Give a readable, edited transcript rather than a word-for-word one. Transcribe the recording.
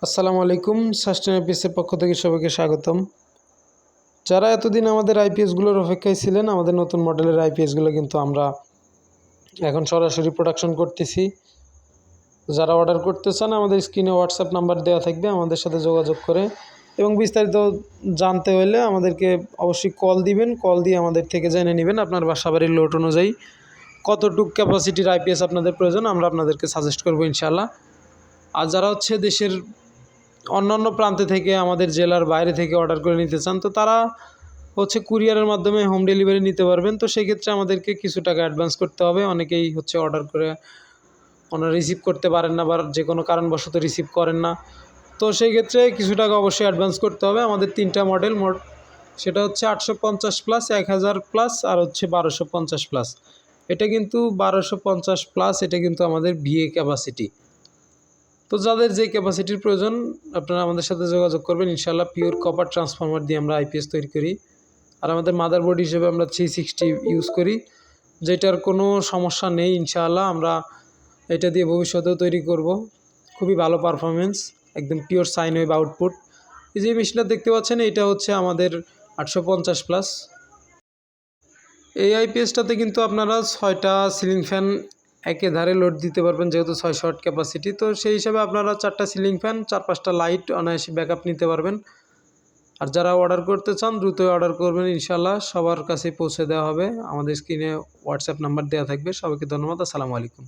আসসালামু আলাইকুম। সাস্টেন আইপিএসের পক্ষ থেকে সবাইকে স্বাগতম। যারা এতদিন আমাদের আইপিএসগুলোর অপেক্ষায় ছিলেন, আমাদের নতুন মডেলের আইপিএসগুলো কিন্তু আমরা এখন সরাসরি প্রোডাকশন করতেছি। যারা অর্ডার করতে চান আমাদের স্ক্রিনে হোয়াটসঅ্যাপ নাম্বার দেওয়া থাকবে, আমাদের সাথে যোগাযোগ করে এবং বিস্তারিত জানতে হলে আমাদেরকে অবশ্যই কল দিবেন। কল দিয়ে আমাদের থেকে জেনে নেবেন আপনার বাসাবাড়ির লোড অনুযায়ী কতটুকু ক্যাপাসিটির আইপিএস আপনাদের প্রয়োজন, আমরা আপনাদেরকে সাজেস্ট করবো ইনশাআল্লাহ। আর যারা হচ্ছে দেশের অন্যান্য প্রান্তে থেকে আমাদের জেলার বাইরে থেকে অর্ডার করে নিতে চান, তো তারা হচ্ছে কুরিয়ারের মাধ্যমে হোম ডেলিভারি নিতে পারবেন। তো সেক্ষেত্রে আমাদেরকে কিছু টাকা অ্যাডভান্স করতে হবে। অনেকেই হচ্ছে অর্ডার করে ওনারা রিসিভ করতে পারেন না বা যে কোনো কারণবশত রিসিভ করেন না। তো সেই ক্ষেত্রে কিছু টাকা অবশ্যই অ্যাডভান্স করতে হবে। আমাদের 3টা মডেল সেটা হচ্ছে 850 প্লাস, 1000 প্লাস আর হচ্ছে 1250 প্লাস। এটা কিন্তু 1250 প্লাস, এটা কিন্তু আমাদের বিএ ক্যাপাসিটি। তো যাদের যে ক্যাপাসিটির প্রয়োজন আপনারা আমাদের সাথে যোগাযোগ করবেন। ইনশাআল্লাহ পিওর কপার ট্রান্সফরমার দিয়ে আমরা আইপিএস তৈরি করি। আর আমাদের মাদারবোর্ড হিসেবে আমরা 360 ইউজ করি, যেটার কোনো সমস্যা নেই। ইনশাআল্লাহ আমরা এটা দিয়ে ভবিষ্যতেও তৈরি করব। খুবই ভালো পারফরমেন্স, একদম পিওর সাইন ওয়েভ আউটপুট। এই যে মেশিনটা দেখতে পাচ্ছেন, এটা হচ্ছে আমাদের 850 প্লাস। এই আইপিএসটাতে কিন্তু আপনারা 6টা সিলিং ফ্যান একে ধারে লোড দিতে পারবেন, যেহেতু 600 ওয়াট ক্যাপাসিটি। তো সেই হিসাবে আপনারা 4টা সিলিং ফ্যান, 4-5টা লাইট অনায়াসে ব্যাকআপ নিতে পারবেন। আর যারা অর্ডার করতে চান দ্রুতই অর্ডার করবেন, ইনশাআল্লাহ সবার কাছে পৌঁছে দেওয়া হবে। আমাদের স্ক্রিনে হোয়াটসঅ্যাপ নাম্বার দেওয়া থাকবে। সবাইকে ধন্যবাদ। আসসালামু আলাইকুম।